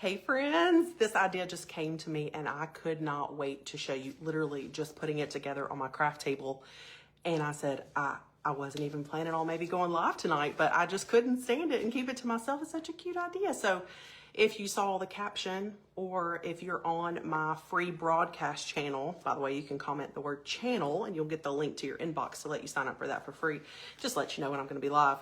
Hey friends, this idea just came to me and I could not wait to show you, literally just putting it together on my craft table. And I said, I wasn't even planning on maybe going live tonight, but I just couldn't stand it and keep it to myself. It's such a cute idea. So if you saw the caption, or if you're on my free broadcast channel, by the way, you can comment the word channel and you'll get the link to your inbox to let you sign up for that for free. Just let you know when I'm going to be live.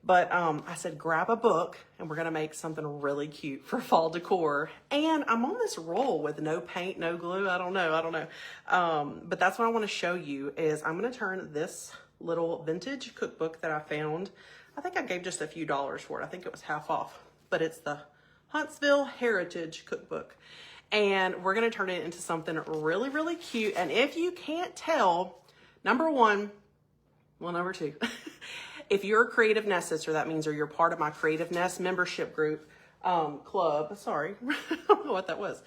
But I said, grab a book and we're going to make something really cute for fall decor. And I'm on this roll with no paint, no glue. I don't know. But that's what I want to show you is I'm going to turn this little vintage cookbook that I found. I think I gave just a few dollars for it. I think it was half off, but it's the Huntsville Heritage Cookbook. And we're going to turn it into something really, really cute. And if you can't tell, number two, if you're a Creative Nest sister, that means, or you're part of my Creative Nest membership group, club, sorry, I don't know what that was.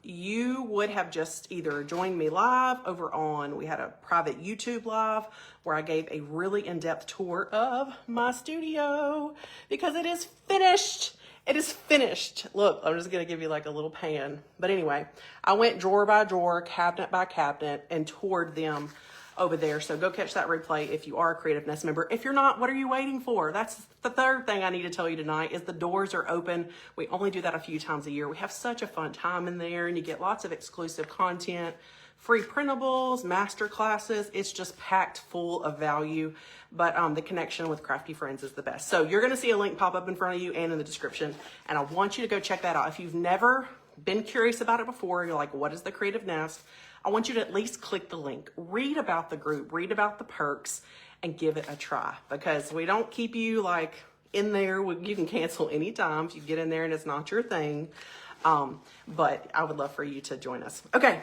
You would have just either joined me live over on, we had a private YouTube live where I gave a really in-depth tour of my studio because it is finished. It is finished. Look, I'm just going to give you like a little pan. But anyway, I went drawer by drawer, cabinet by cabinet, and toured them over there. So go catch that replay if you are a Creative Nest member. If you're not, what are you waiting for? That's the third thing I need to tell you tonight is the doors are open. We only do that a few times a year. We have such a fun time in there and you get lots of exclusive content, free printables, master classes. It's just packed full of value. But the connection with Crafty Friends is the best. So you're going to see a link pop up in front of you and in the description. And I want you to go check that out. If you've never been curious about it before, you're like, what is the Creative Nest? I want you to at least click the link, read about the group, read about the perks, and give it a try. Because we don't keep you like in there. You can cancel anytime if you get in there and it's not your thing. But I would love for you to join us. Okay.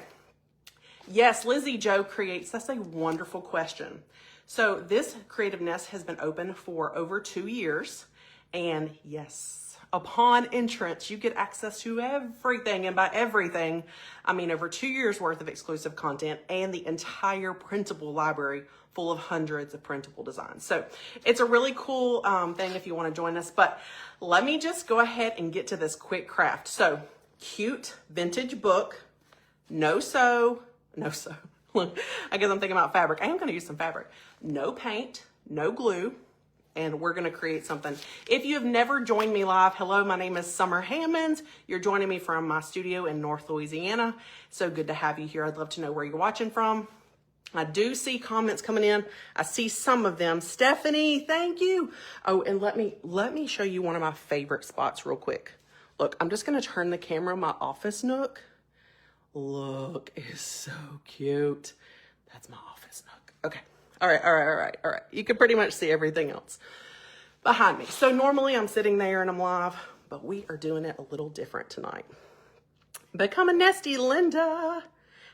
Yes, Lizzie Joe Creates. That's a wonderful question. So this Creative Nest has been open for over 2 years. And yes, upon entrance, you get access to everything. And by everything, I mean over 2 years worth of exclusive content and the entire printable library full of hundreds of printable designs. So it's a really cool thing if you want to join us. But let me just go ahead and get to this quick craft. So cute vintage book, no sew. I guess I'm thinking about fabric. I am going to use some fabric. No paint, no glue. And we're going to create something. If you have never joined me live, hello, my name is Summer Hammonds. You're joining me from my studio in North Louisiana. So good to have you here. I'd love to know where you're watching from. I do see comments coming in. I see some of them. Stephanie, thank you. Oh, and let me show you one of my favorite spots real quick. Look, I'm just going to turn the camera my office nook. Look, it's so cute. That's my office nook. Okay. All right. You can pretty much see everything else behind me. So normally I'm sitting there and I'm live, but we are doing it a little different tonight. Become a Nesty Linda.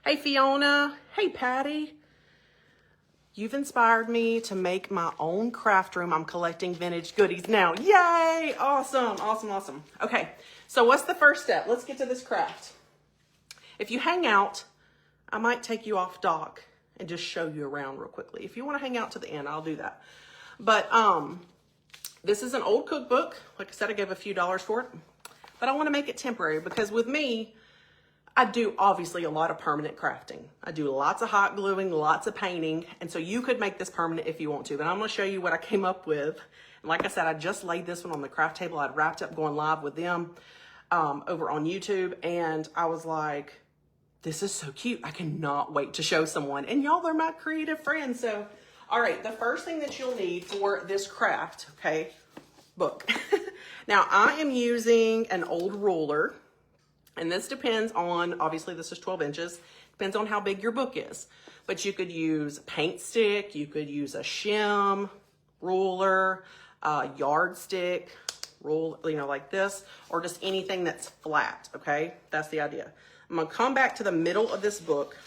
Hey, Fiona. Hey, Patty. You've inspired me to make my own craft room. I'm collecting vintage goodies now. Yay. Awesome. Okay. So what's the first step? Let's get to this craft. If you hang out, I might take you off dock and just show you around real quickly. If you want to hang out to the end, I'll do that. But this is an old cookbook. Like I said, I gave a few dollars for it. But I want to make it temporary because with me, I do obviously a lot of permanent crafting. I do lots of hot gluing, lots of painting. And so you could make this permanent if you want to. But I'm going to show you what I came up with. And like I said, I just laid this one on the craft table. I'd wrapped up going live with them over on YouTube. And I was like, this is so cute. I cannot wait to show someone. And y'all are my creative friends. So, all right, the first thing that you'll need for this craft, okay, book. Now, I am using an old ruler. And this depends on, obviously this is 12 inches. Depends on how big your book is. But you could use paint stick. You could use a shim, ruler, yardstick, rule, like this. Or just anything that's flat, okay? That's the idea. I'm going to come back to the middle of this book.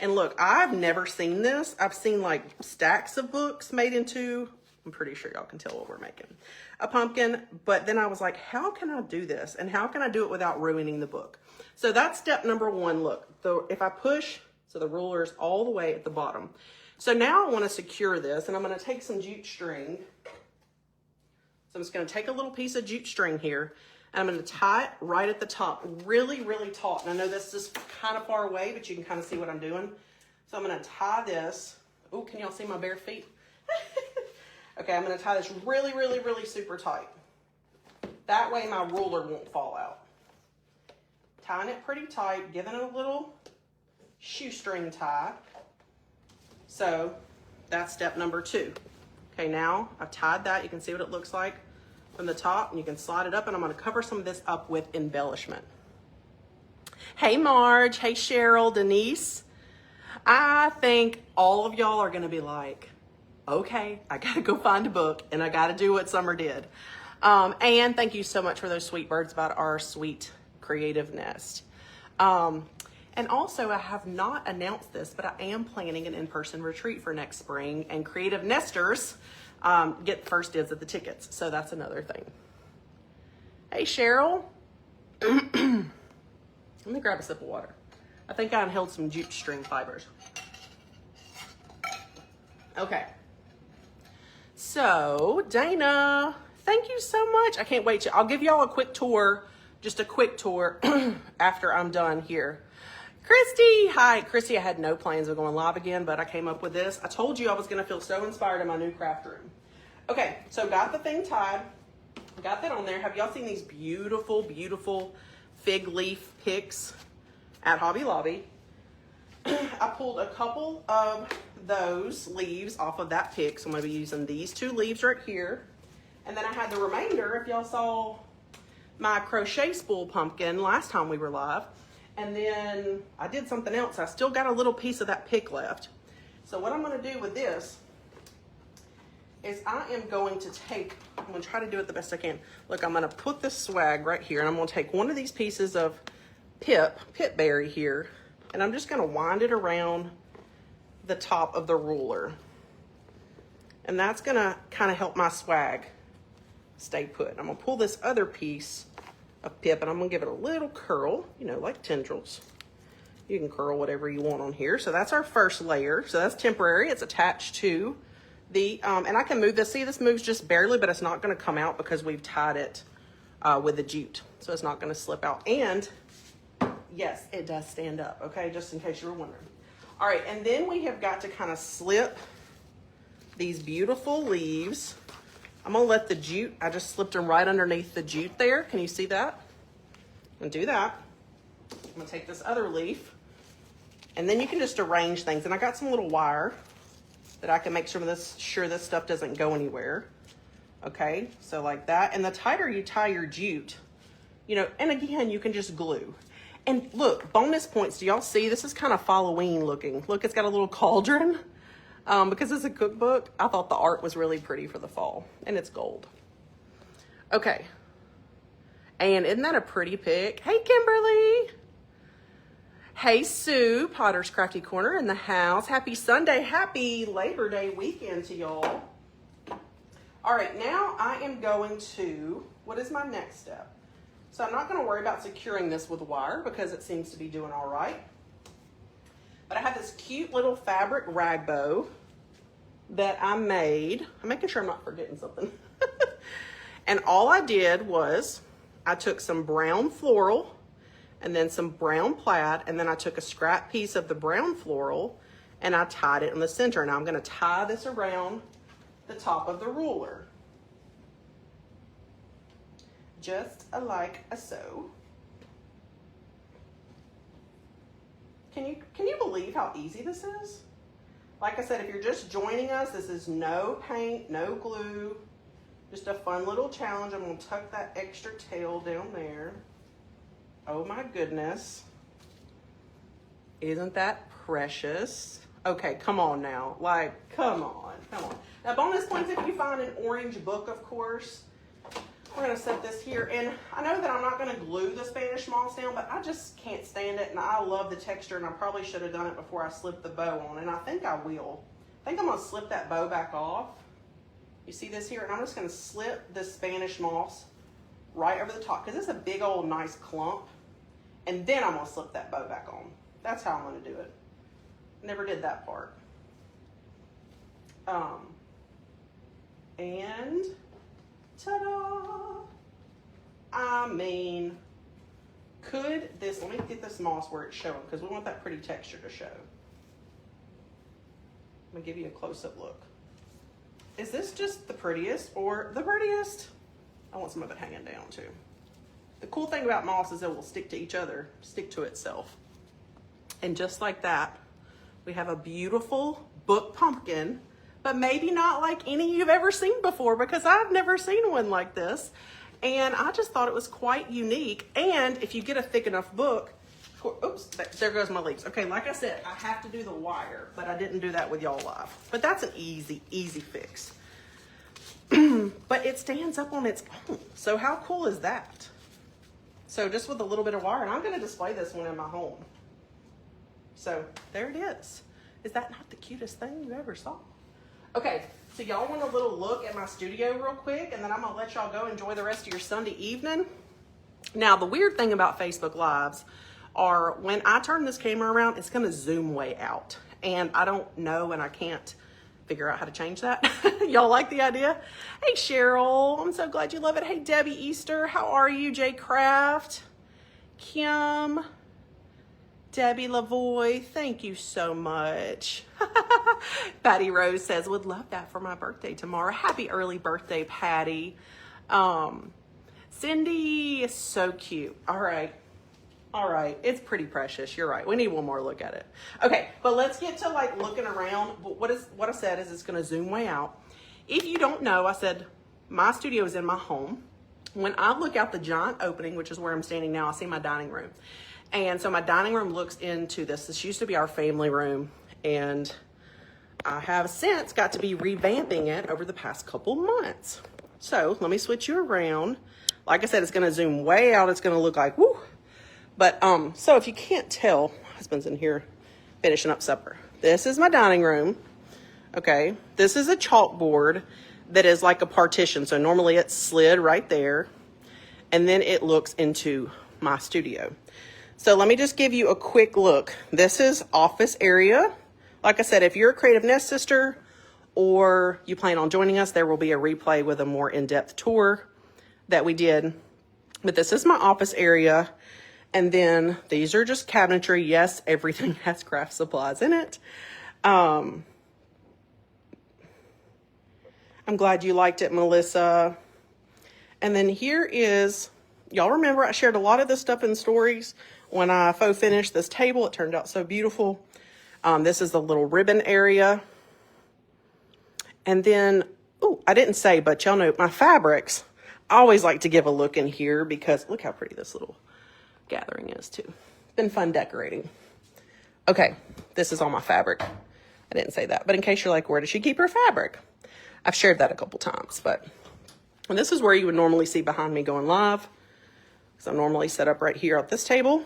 And look, I've never seen this. I've seen like stacks of books made into, I'm pretty sure y'all can tell what we're making, a pumpkin. But then I was like, how can I do this? And how can I do it without ruining the book? So that's step number one. Look, if I push, so the ruler's all the way at the bottom. So now I want to secure this and I'm going to take some jute string. So I'm just going to take a little piece of jute string here. And I'm going to tie it right at the top, really, really taut. And I know this is kind of far away, but you can kind of see what I'm doing. So I'm going to tie this. Oh, can y'all see my bare feet? Okay, I'm going to tie this really, really, really super tight. That way my ruler won't fall out. Tying it pretty tight, giving it a little shoestring tie. So that's step number 2. Okay, now I've tied that. You can see what it looks like from the top, and you can slide it up, and I'm going to cover some of this up with embellishment. Hey Marge, hey Cheryl, Denise. I think all of y'all are going to be like, okay, I got to go find a book and I got to do what Summer did. And thank you so much for those sweet words about our sweet creative nest. And also, I have not announced this, but I am planning an in-person retreat for next spring, and creative nesters get first dibs at the tickets. So that's another thing. Hey, Cheryl. Let me grab a sip of water. I think I inhaled some jute string fibers. Okay. So, Dana, thank you so much. I can't wait to, I'll give y'all a quick tour, just a quick tour after I'm done here. Christy, hi. Christy, I had no plans of going live again, but I came up with this. I told you I was going to feel so inspired in my new craft room. Okay, so got the thing tied. Got that on there. Have y'all seen these beautiful, beautiful fig leaf picks at Hobby Lobby? I pulled a couple of those leaves off of that pick, so I'm going to be using these 2 leaves right here. And then I had the remainder, if y'all saw my crochet spool pumpkin last time we were live. And then I did something else. I still got a little piece of that pick left. So what I'm going to do with this is I am going to take, I'm going to try to do it the best I can. Look, I'm going to put this swag right here, and I'm going to take one of these pieces of pip berry here, and I'm just going to wind it around the top of the ruler. And that's going to kind of help my swag stay put. I'm going to pull this other piece of pip, and I'm going to give it a little curl, you know, like tendrils. You can curl whatever you want on here. So that's our first layer. So that's temporary. It's attached to the, and I can move this. See, this moves just barely, but it's not going to come out because we've tied it with the jute. So it's not going to slip out. And yes, it does stand up, okay, just in case you were wondering. All right, and then we have got to kind of slip these beautiful leaves. I'm going to let the jute, I just slipped them right underneath the jute there. Can you see that? And do that. I'm going to take this other leaf, and then you can just arrange things. And I got some little wire that I can make sure this stuff doesn't go anywhere. Okay, so like that. And the tighter you tie your jute, you know, and again, you can just glue. And look, bonus points. Do y'all see? This is kind of Halloween looking. Look, it's got a little cauldron. Because it's a cookbook, I thought the art was really pretty for the fall. And it's gold. Okay. And isn't that a pretty pic? Hey, Kimberly. Hey, Sue. Potter's Crafty Corner in the house. Happy Sunday. Happy Labor Day weekend to y'all. All right, now I am going to, what is my next step? So I'm not going to worry about securing this with wire because it seems to be doing all right. But I have this cute little fabric rag bow that I made. I'm making sure I'm not forgetting something. And all I did was I took some brown floral and then some brown plaid, and then I took a scrap piece of the brown floral and I tied it in the center. Now I'm going to tie this around the top of the ruler. Just like so. Can you believe how easy this is? Like I said, if you're just joining us, this is no paint, no glue, just a fun little challenge. I'm going to tuck that extra tail down there. Oh my goodness. Isn't that precious? Okay, come on now. Like, come on. Now, bonus points if you find an orange book, of course. We're going to set this here, and I know that I'm not going to glue the Spanish moss down, but I just can't stand it, and I love the texture, and I probably should have done it before I slipped the bow on, and I think I will. I think I'm going to slip that bow back off. You see this here? And I'm just going to slip the Spanish moss right over the top, because it's a big old nice clump, and then I'm going to slip that bow back on. That's how I'm going to do it. Never did that part. And ta-da! I mean, could this, let me get this moss where it's showing because we want that pretty texture to show. Let me give you a close-up look. Is this just the prettiest or the prettiest? I want some of it hanging down too. The cool thing about moss is it will stick to each other, stick to itself. And just like that, we have a beautiful book pumpkin, but maybe not like any you've ever seen before because I've never seen one like this. And I just thought it was quite unique. And if you get a thick enough book, oops, there goes my leaves. Okay, like I said, I have to do the wire, but I didn't do that with y'all live. But that's an easy, easy fix. But it stands up on its own. So how cool is that? So just with a little bit of wire, and I'm gonna display this one in my home. So there it is. Is that not the cutest thing you ever saw? Okay, so y'all want a little look at my studio real quick, and then I'm gonna let y'all go enjoy the rest of your Sunday evening. Now, the weird thing about Facebook Lives are when I turn this camera around, it's gonna zoom way out. And I don't know, and I can't figure out how to change that. Y'all like the idea? Hey, Cheryl, I'm so glad you love it. Hey, Debbie Easter, how are you? Jay Craft, Kim, Debbie Lavoy, thank you so much. Patty Rose says, would love that for my birthday tomorrow. Happy early birthday, Patty. Cindy is so cute. All right. All right, it's pretty precious. You're right. We need one more look at it. Okay, but let's get to like looking around. What I said is it's going to zoom way out. If you don't know, I said my studio is in my home. When I look out the giant opening, which is where I'm standing now, I see my dining room. And so my dining room looks into this. This used to be our family room, and I have since got to be revamping it over the past couple months. So let me switch you around. Like I said, it's going to zoom way out. It's going to look like, woo. But, so if you can't tell, my husband's in here finishing up supper. This is my dining room, okay? This is a chalkboard that is like a partition. So normally it's slid right there, and then it looks into my studio. So let me just give you a quick look. This is office area. Like I said, if you're a Creative Nest sister or you plan on joining us, there will be a replay with a more in-depth tour that we did. But this is my office area. And then these are just cabinetry. Yes, everything has craft supplies in it. I'm glad you liked it, Melissa. And then here is, y'all remember I shared a lot of this stuff in stories when I faux finished this table. It turned out so beautiful. This is the little ribbon area. And then, oh, I didn't say, but y'all know my fabrics. I always like to give a look in here because look how pretty this little gathering is too. Been fun decorating. Okay, this is all my fabric. I didn't say that, but in case you're like, where does she keep her fabric? I've shared that a couple times, but and this is where you would normally see behind me going live. So I'm normally set up right here at this table.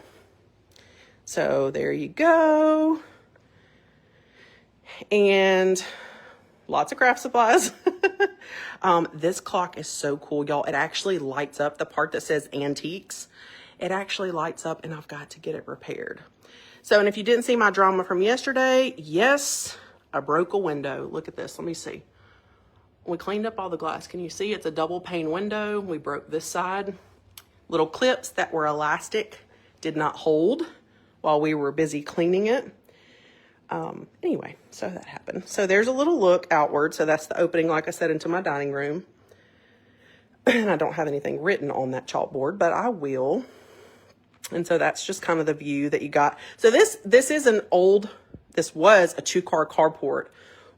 So there you go. And lots of craft supplies. This clock is so cool, y'all. It actually lights up the part that says antiques. It actually lights up, and I've got to get it repaired. So, and if you didn't see my drama from yesterday, yes, I broke a window. Look at this. Let me see. We cleaned up all the glass. Can you see? It's a double pane window. We broke this side. Little clips that were elastic did not hold while we were busy cleaning it. Anyway, so that happened. So there's a little look outward. So that's the opening, like I said, into my dining room. And I don't have anything written on that chalkboard, but I will. And so that's just kind of the view that you got. So this is this was a 2-car carport.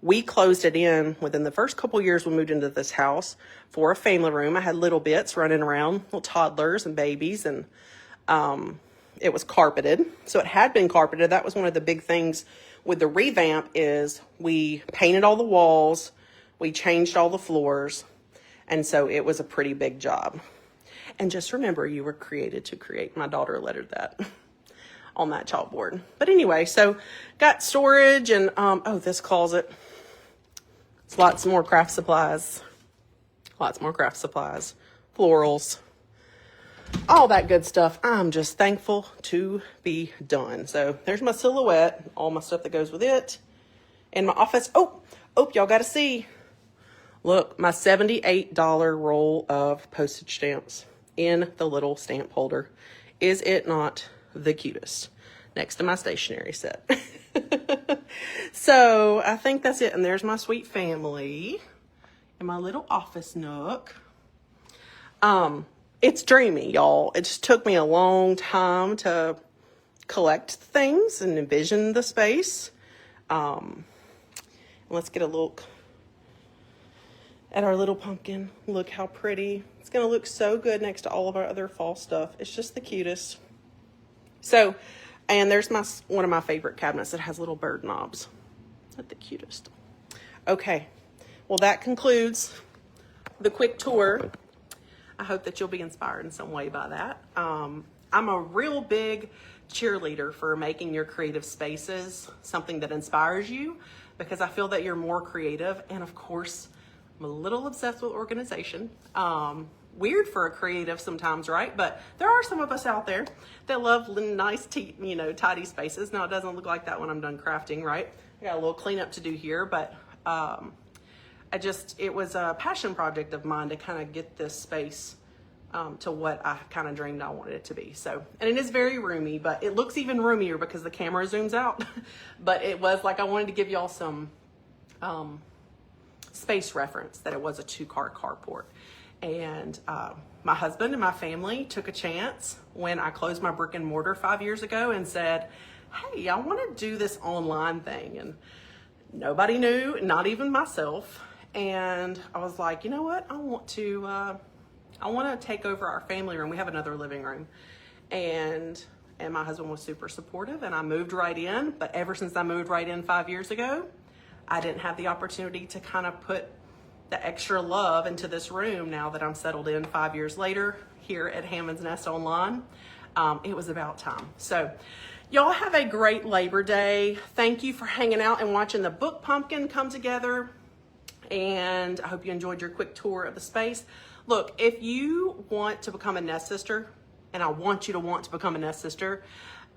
We closed it in within the first couple years we moved into this house for a family room. I had little bits running around, little toddlers and babies, and it was carpeted. So it had been carpeted. That was one of the big things with the revamp is we painted all the walls, we changed all the floors, and so it was a pretty big job. And just remember, you were created to create. My daughter lettered that on that chalkboard. But anyway, so got storage and, oh, this closet. It's lots more craft supplies. Lots more craft supplies. Florals. All that good stuff. I'm just thankful to be done. So there's my silhouette. All my stuff that goes with it. In my office. Oh, y'all got to see. Look, my $78 roll of postage stamps in the little stamp holder. Is it not the cutest? Next to my stationery set. So I think that's it. And there's my sweet family in my little office nook. It's dreamy, y'all. It just took me a long time to collect things and envision the space. Let's get a look at our little pumpkin. Look how pretty. It's going to look so good next to all of our other fall stuff. It's just the cutest. So, and there's one of my favorite cabinets that has little bird knobs. Isn't that the cutest? Okay. Well, that concludes the quick tour. I hope that you'll be inspired in some way by that. I'm a real big cheerleader for making your creative spaces something that inspires you, because I feel that you're more creative. And of course, I'm a little obsessed with organization. Weird for a creative sometimes, right? But there are some of us out there that love nice, tidy spaces. Now, it doesn't look like that when I'm done crafting, right? I got a little cleanup to do here, but it was a passion project of mine to kind of get this space to what I kind of dreamed I wanted it to be. So, and it is very roomy, but it looks even roomier because the camera zooms out. But it was like, I wanted to give y'all some space reference, that it was a 2-car carport. And my husband and my family took a chance when I closed my brick and mortar 5 years ago and said, hey, I want to do this online thing. And nobody knew, not even myself. And I was like, you know what? I want to take over our family room. We have another living room. And my husband was super supportive, and I moved right in. But ever since I moved right in 5 years ago, I didn't have the opportunity to kind of put the extra love into this room now that I'm settled in 5 years later here at Hammond's Nest Online. It was about time. So y'all have a great Labor Day. Thank you for hanging out and watching the book pumpkin come together. And I hope you enjoyed your quick tour of the space. Look, if you want to become a Nest Sister, and I want you to want to become a Nest Sister,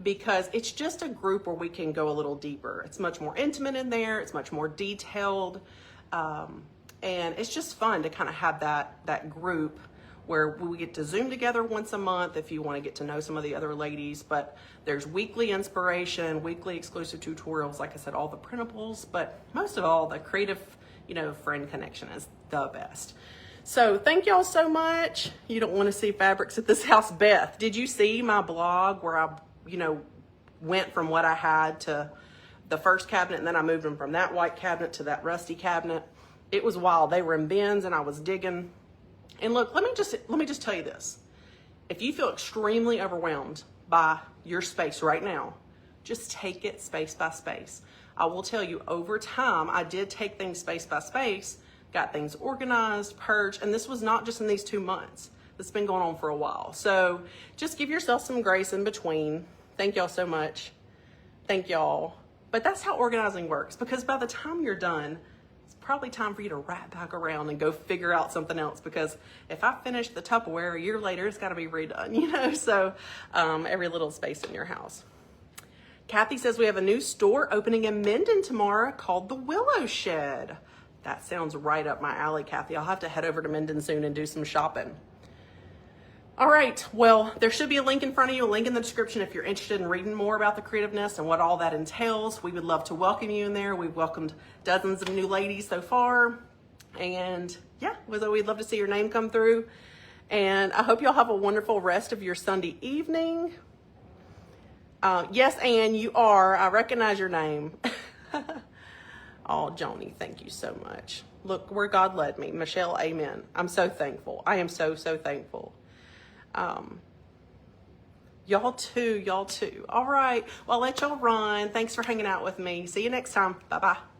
because it's just a group where we can go a little deeper. It's much more intimate in there. It's much more detailed. And it's just fun to kind of have that group where we get to Zoom together once a month if you want to get to know some of the other ladies. But there's weekly inspiration, weekly exclusive tutorials, like I said, all the printables, but most of all, the creative, friend connection is the best. So thank y'all so much. You don't want to see fabrics at this house. Beth, did you see my blog where I, went from what I had to the first cabinet, and then I moved them from that white cabinet to that rusty cabinet? It was wild. They were in bins and I was digging. And look, let me just tell you this. If you feel extremely overwhelmed by your space right now, just take it space by space. I will tell you, over time, I did take things space by space, got things organized, purged, and this was not just in these 2 months. It's been going on for a while. So just give yourself some grace in between. Thank y'all so much. Thank y'all. But that's how organizing works, because by the time you're done, it's probably time for you to wrap back around and go figure out something else, because if I finish the Tupperware a year later, it's got to be redone, So every little space in your house. Kathy says we have a new store opening in Minden tomorrow called the Willow Shed. That sounds right up my alley, Kathy. I'll have to head over to Minden soon and do some shopping. All right, well, there should be a link in front of you, a link in the description if you're interested in reading more about the Creative Nest and what all that entails. We would love to welcome you in there. We've welcomed dozens of new ladies so far. And yeah, we'd love to see your name come through. And I hope y'all have a wonderful rest of your Sunday evening. Yes, Ann, you are. I recognize your name. Oh, Joni, thank you so much. Look where God led me. Michelle, amen. I'm so thankful. I am so, so thankful. Y'all too. All right. Well, I'll let y'all run. Thanks for hanging out with me. See you next time. Bye-bye.